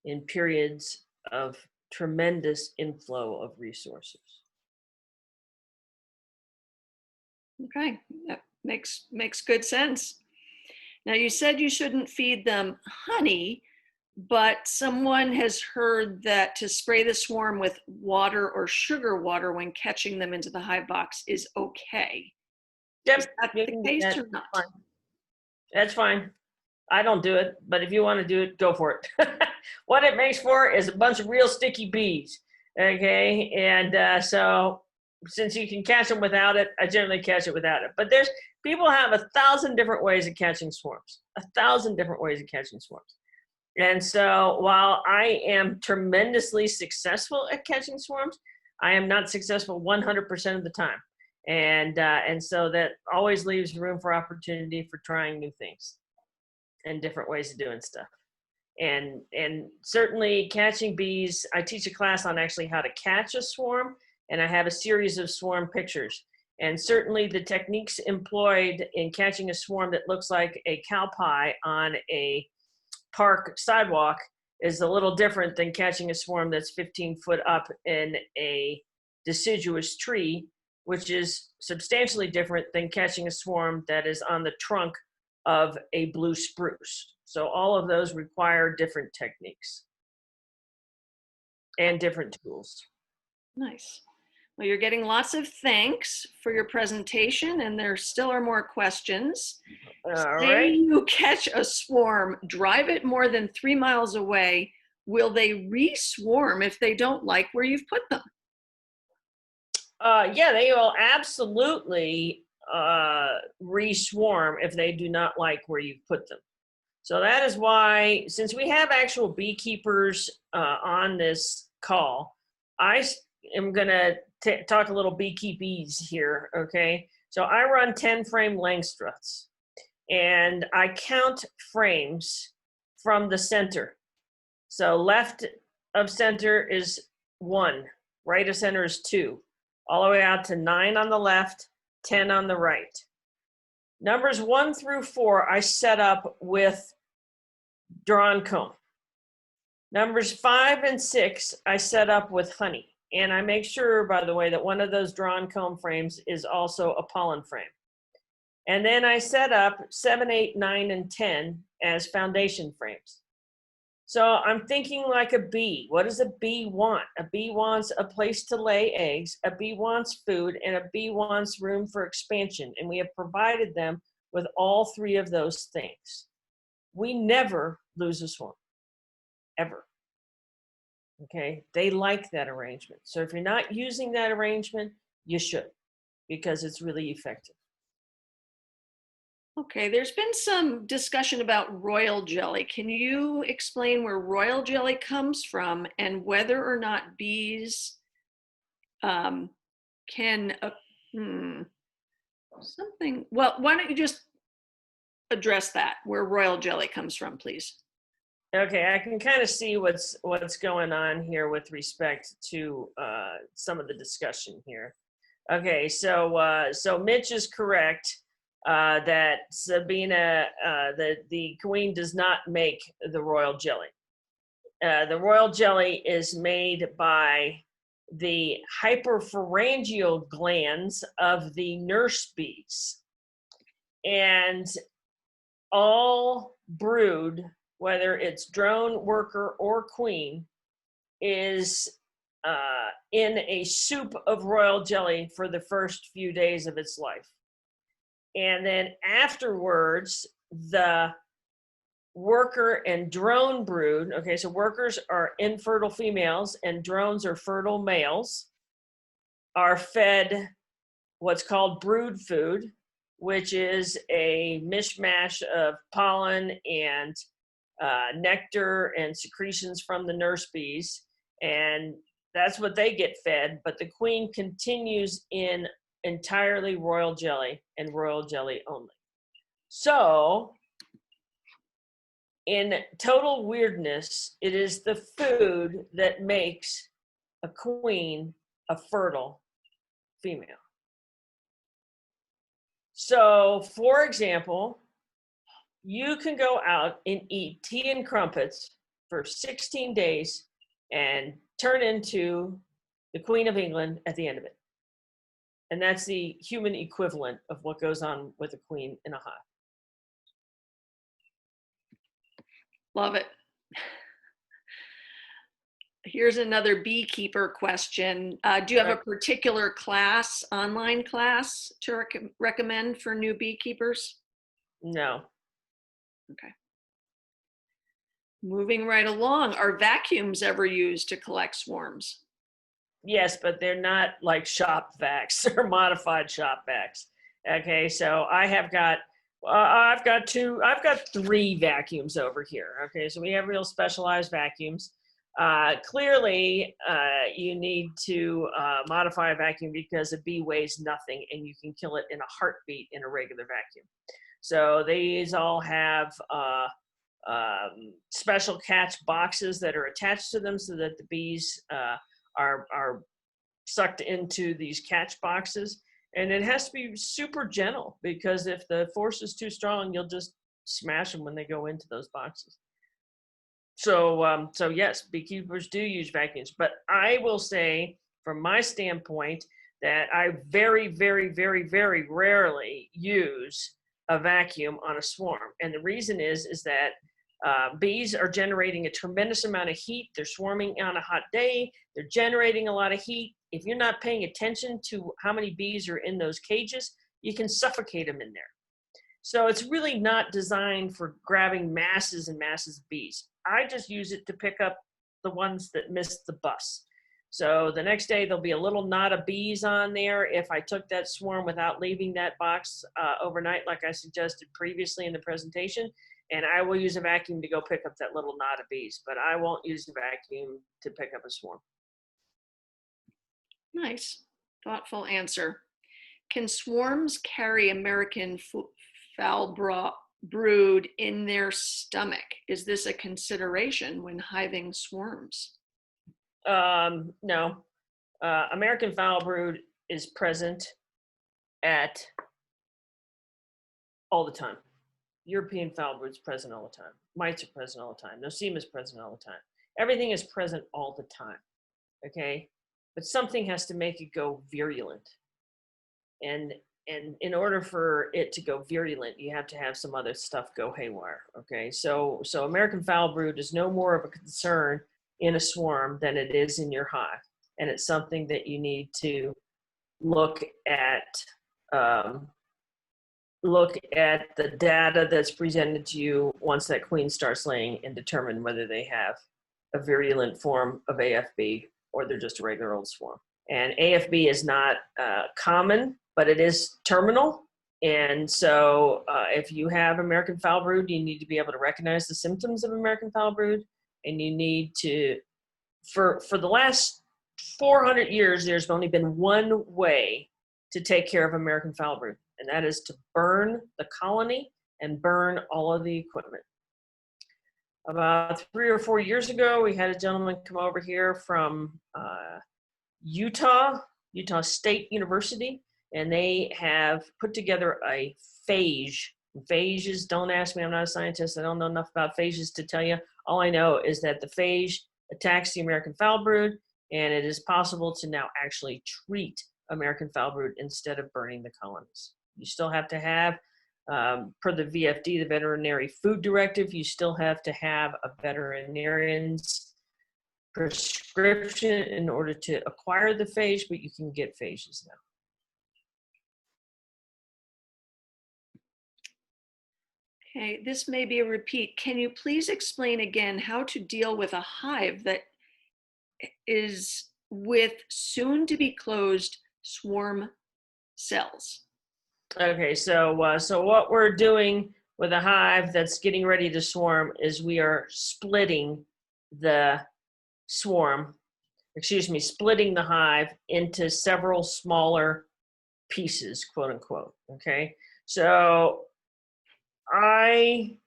Speaker 2: in periods of tremendous inflow of resources.
Speaker 1: Okay, that makes good sense. Now, you said you shouldn't feed them honey, but someone has heard that to spray the swarm with water or sugar water when catching them into the hive box is okay.
Speaker 2: Yep,
Speaker 1: is that the case or not?
Speaker 2: Fine. That's fine. I don't do it, but if you want to do it, go for it. What it makes for is a bunch of real sticky bees. Okay, and so since you can catch them without it, I generally catch it without it. But people have 1,000 different ways of catching swarms. 1,000 different ways of catching swarms. And so while I am tremendously successful at catching swarms, I am not successful 100% of the time. And so that always leaves room for opportunity for trying new things and different ways of doing stuff. And certainly catching bees, I teach a class on actually how to catch a swarm, and I have a series of swarm pictures. And certainly the techniques employed in catching a swarm that looks like a cow pie on a park sidewalk is a little different than catching a swarm that's 15 foot up in a deciduous tree, which is substantially different than catching a swarm that is on the trunk of a blue spruce. So all of those require different techniques and different tools.
Speaker 1: Nice. Well, you're getting lots of thanks for your presentation, and there still are more questions. Say you catch a swarm, drive it more than 3 miles away, will they re-swarm if they don't like where you've put them?
Speaker 2: Yeah, they will absolutely re-swarm if they do not like where you've put them. So that is why, since we have actual beekeepers on this call, I am going to talk a little beekeepers here, okay? So I run 10 frame Langstruths, and I count frames from the center. So left of center is 1, right of center is 2, all the way out to 9 on the left, 10 on the right. Numbers 1 through 4 I set up with drawn comb. Numbers 5 and 6 I set up with honey. And I make sure, by the way, that one of those drawn comb frames is also a pollen frame. And then I set up 7, 8, 9, and 10 as foundation frames. So I'm thinking like a bee. What does a bee want? A bee wants a place to lay eggs, a bee wants food, and a bee wants room for expansion. And we have provided them with all 3 of those things. We never lose a swarm, ever. Okay, they like that arrangement. So if you're not using that arrangement, you should, because it's really effective.
Speaker 1: Okay, there's been some discussion about royal jelly. Can you explain where royal jelly comes from and whether or not bees can, well, why don't you just address that, where royal jelly comes from, please?
Speaker 2: Okay, I can kind of see what's going on here with respect to some of the discussion here. Okay, so Mitch is correct that Sabina, the queen does not make the royal jelly. The royal jelly is made by the hyperpharyngeal glands of the nurse bees, and all brood whether it's drone, worker, or queen, is in a soup of royal jelly for the first few days of its life. And then afterwards, the worker and drone brood, okay, so workers are infertile females and drones are fertile males, are fed what's called brood food, which is a mishmash of pollen and nectar and secretions from the nurse bees. And that's what they get fed, but the queen continues in entirely royal jelly and royal jelly only. So in total weirdness, it is the food that makes a queen a fertile female. So, for example, you can go out and eat tea and crumpets for 16 days and turn into the Queen of England at the end of it. And that's the human equivalent of what goes on with a queen in a hive.
Speaker 1: Love it. Here's another beekeeper question. Do you have a particular class, online class, to recommend for new beekeepers?
Speaker 2: No.
Speaker 1: Okay. Moving right along, are vacuums ever used to collect swarms?
Speaker 2: Yes, but they're not like shop vacs or modified shop vacs. Okay, so I've got three vacuums over here. Okay, so we have real specialized vacuums. Clearly, you need to modify a vacuum because a bee weighs nothing and you can kill it in a heartbeat in a regular vacuum. So these all have special catch boxes that are attached to them so that the bees are sucked into these catch boxes. And it has to be super gentle because if the force is too strong, you'll just smash them when they go into those boxes. So yes, beekeepers do use vacuums, but I will say from my standpoint that I very, very, very, very rarely use a vacuum on a swarm. And the reason is that bees are generating a tremendous amount of heat. They're swarming on a hot day. They're generating a lot of heat. If you're not paying attention to how many bees are in those cages, you can suffocate them in there. So it's really not designed for grabbing masses and masses of bees. I just use it to pick up the ones that missed the bus. So the next day there'll be a little knot of bees on there if I took that swarm without leaving that box overnight like I suggested previously in the presentation. And I will use a vacuum to go pick up that little knot of bees, but I won't use the vacuum to pick up a swarm.
Speaker 1: Nice, thoughtful answer. Can swarms carry American foul brood in their stomach? Is this a consideration when hiving swarms?
Speaker 2: No. American foul brood is present at all the time. European foul brood is present all the time. Mites are present all the time. Nosema is present all the time. Everything is present all the time, okay? But something has to make it go virulent. And in order for it to go virulent, you have to have some other stuff go haywire, okay? So American foul brood is no more of a concern in a swarm than it is in your hive. And it's something that you need to look at the data that's presented to you once that queen starts laying and determine whether they have a virulent form of AFB or they're just a regular old swarm. And AFB is not common, but it is terminal. And so if you have American foul brood, you need to be able to recognize the symptoms of American foul brood. And you need to, for the last 400 years, there's only been one way to take care of American foul brood, and that is to burn the colony and burn all of the equipment. About 3 or 4 years ago, we had a gentleman come over here from Utah State University, and they have put together a phage. Phages, don't ask me, I'm not a scientist, I don't know enough about phages to tell you. All I know is that the phage attacks the American foul brood, and it is possible to now actually treat American foul brood instead of burning the colonies. You still have to have Per the VFD, the Veterinary Food Directive, you still have to have a veterinarian's prescription in order to acquire the phage, but you can get phages now.
Speaker 1: Okay, this may be a repeat. Can you please explain again how to deal with a hive that is with soon to be closed swarm cells?
Speaker 2: Okay, so what we're doing with a hive that's getting ready to swarm is we are splitting the splitting the hive into several smaller pieces, quote unquote. Okay, so I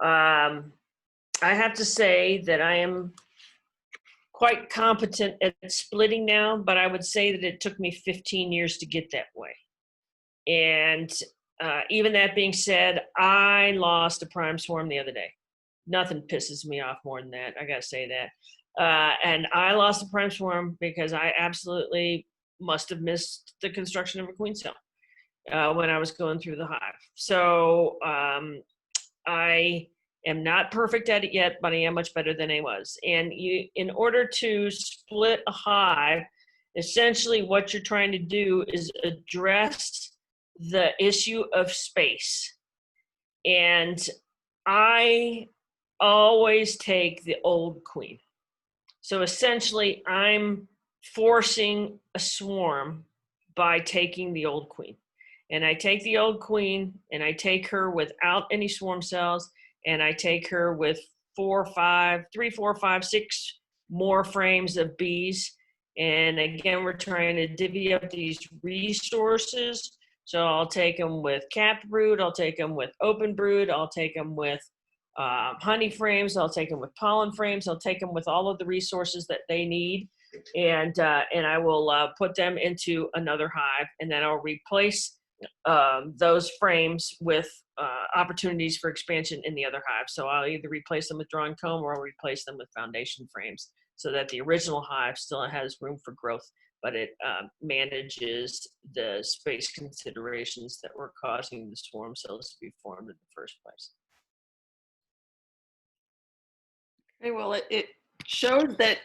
Speaker 2: have to say that I am quite competent at splitting now, but I would say that it took me 15 years to get that way. And even that being said, I lost a prime swarm the other day. Nothing pisses me off more than that. I got to say that. And I lost a prime swarm because I absolutely must have missed the construction of a queen cell when I was going through the hive. So I am not perfect at it yet, but I am much better than I was. And in order to split a hive, essentially what you're trying to do is address the issue of space. And I always take the old queen. So essentially, I'm forcing a swarm by taking the old queen. And I take the old queen and I take her without any swarm cells, and I take her with 3, 4, 5, 6 more frames of bees. And again, we're trying to divvy up these resources. So I'll take them with capped brood, I'll take them with open brood, I'll take them with honey frames, I'll take them with pollen frames, I'll take them with all of the resources that they need. And I will put them into another hive, and then I'll replace those frames with opportunities for expansion in the other hive. So I'll either replace them with drawn comb or I'll replace them with foundation frames so that the original hive still has room for growth, but it manages the space considerations that were causing the swarm cells to be formed in the first place.
Speaker 1: Okay, well, it shows that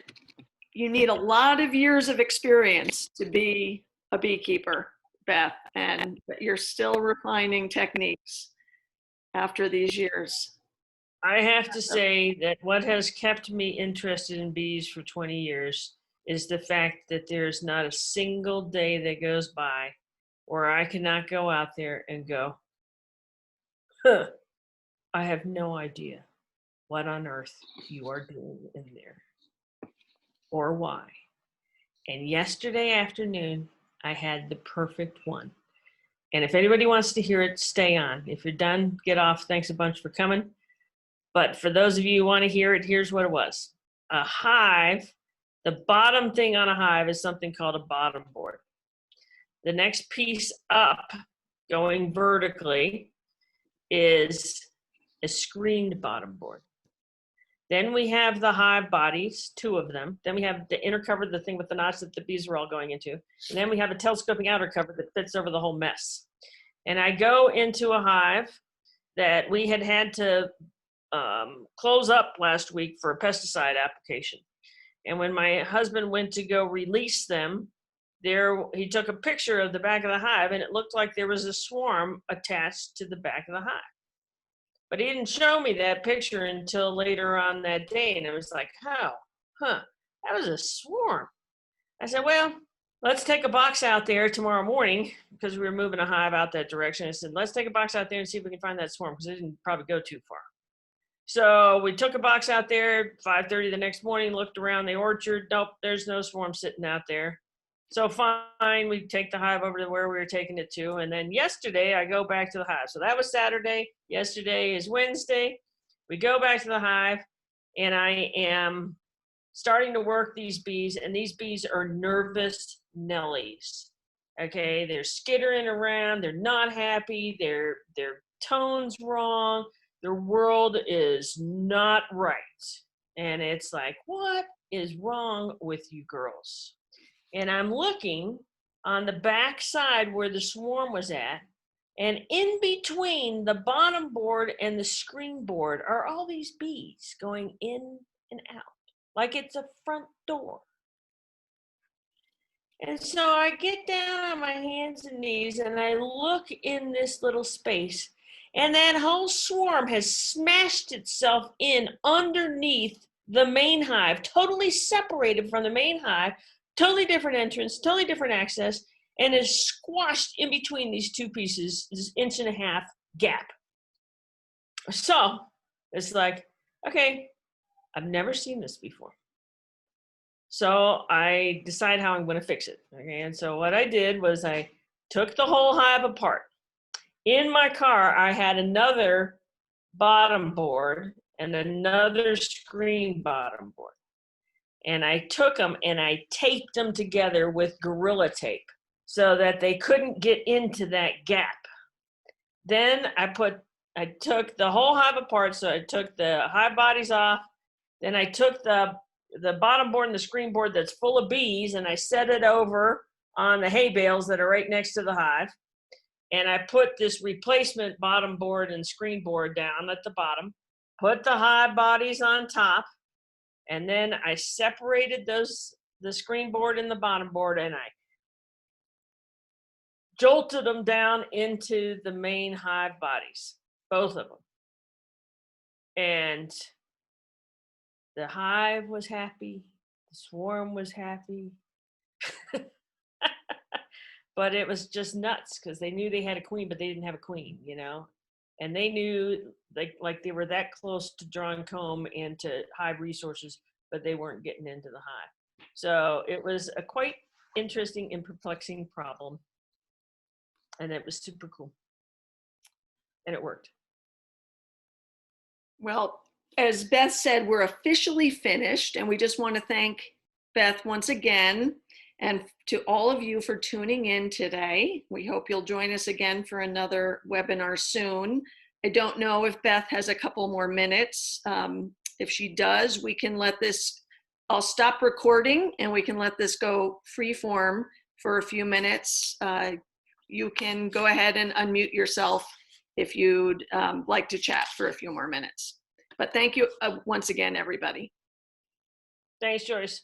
Speaker 1: you need a lot of years of experience to be a beekeeper, Beth, and you're still refining techniques after these years.
Speaker 2: I have to say that what has kept me interested in bees for 20 years is the fact that there's not a single day that goes by where I cannot go out there and go, huh, I have no idea what on earth you are doing in there or why. And yesterday afternoon, I had the perfect one. And if anybody wants to hear it, stay on. If you're done, get off. Thanks a bunch for coming. But for those of you who want to hear it, here's what it was. A hive, the bottom thing on a hive is something called a bottom board. The next piece up, going vertically, is a screened bottom board. Then we have the hive bodies, 2 of them. Then we have the inner cover, the thing with the knots that the bees are all going into. And then we have a telescoping outer cover that fits over the whole mess. And I go into a hive that we had to close up last week for a pesticide application. And when my husband went to go release them, he took a picture of the back of the hive, and it looked like there was a swarm attached to the back of the hive. But he didn't show me that picture until later on that day, and it was like, that was a swarm. I said, well, let's take a box out there tomorrow morning, because we were moving a hive out that direction. I said, let's take a box out there and see if we can find that swarm, because it didn't probably go too far. So we took a box out there, 5:30 the next morning, looked around the orchard. Nope, there's no swarm sitting out there. So fine, we take the hive over to where we were taking it to. And then yesterday, I go back to the hive. So that was Saturday. Yesterday is Wednesday. We go back to the hive, and I am starting to work these bees. And these bees are nervous Nellies. Okay, they're skittering around. They're not happy. Their tone's wrong. Their world is not right. And it's like, what is wrong with you girls? And I'm looking on the back side where the swarm was at, And in between the bottom board and the screen board are all these bees going in and out, like it's a front door. And so I get down on my hands and knees and I look in this little space, and that whole swarm has smashed itself in underneath the main hive, totally separated from the main hive, totally different entrance, totally different access, and is squashed in between these two pieces, this 1.5 inch gap. So it's like, okay, I've never seen this before. So I decide how I'm going to fix it. Okay, and so what I did was I took the whole hive apart. In my car, I had another bottom board and another screen bottom board. And I took them and I taped them together with Gorilla Tape so that they couldn't get into that gap. Then I took the whole hive apart. So I took the hive bodies off. Then I took the bottom board and the screen board that's full of bees, and I set it over on the hay bales that are right next to the hive. And I put this replacement bottom board and screen board down at the bottom, put the hive bodies on top, and then I separated the screen board and the bottom board, and I jolted them down into the main hive bodies, both of them. And the hive was happy, the swarm was happy. But it was just nuts because they knew they had a queen, but they didn't have a queen, you know? And they knew like they were that close to drawing comb into hive resources, but they weren't getting into the hive. So it was a quite interesting and perplexing problem. And it was super cool. And it worked.
Speaker 1: Well, as Beth said, we're officially finished, and we just want to thank Beth once again, and to all of you for tuning in today. We hope you'll join us again for another webinar soon. I don't know if Beth has a couple more minutes. If she does, we can let this, I'll stop recording and we can let this go free form for a few minutes. You can go ahead and unmute yourself if you'd like to chat for a few more minutes. But thank you once again, everybody.
Speaker 2: Thanks, Joyce.